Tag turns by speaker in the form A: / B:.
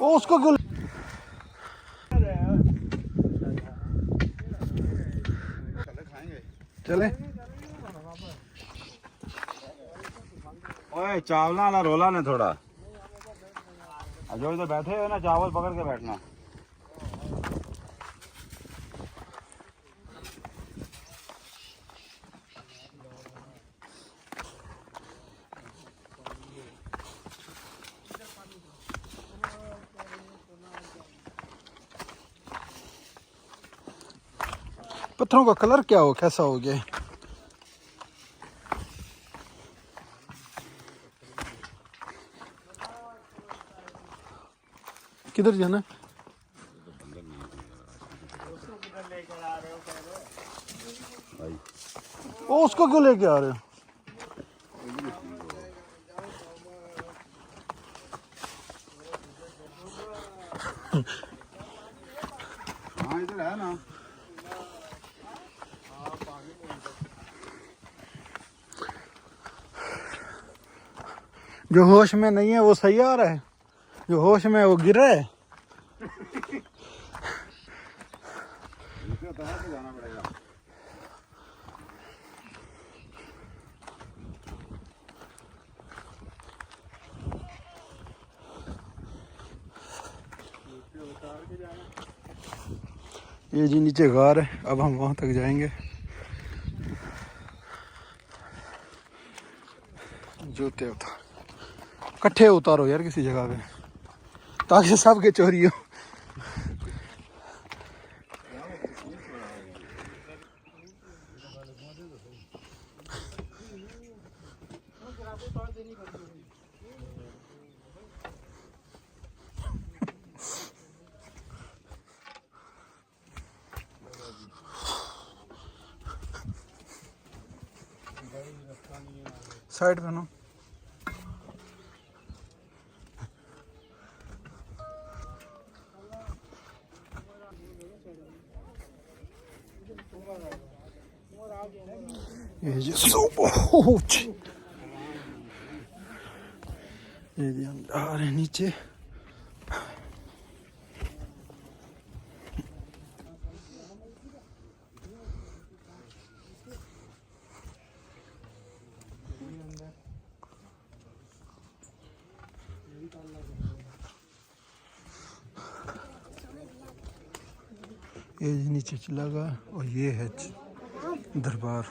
A: वो उसको क्यों चले।
B: ओए चावला वाला रोला ने थोड़ा जो इधर बैठे हो ना चावल पकड़ के बैठना।
A: पत्थरों का कलर क्या हो कैसा हो गया? किधर जाना? वो उसको क्यों लेके आ रहे हो?
B: हाँ इधर है ना।
A: जो होश में नहीं है वो सही आ रहा है, जो होश में है वो गिर रहा है।
B: जाना पड़ेगा।
A: ये जी नीचे गार है, अब हम वहां तक जाएंगे। जूते उतार, कट्ठे उतारो यार किसी जगह पे ताकि सबके चोरी हो। साइड पे ना ये जी ये जी हम आ रहे हैं नीचे। ये जी नीचे चला गया और ये है दरबार।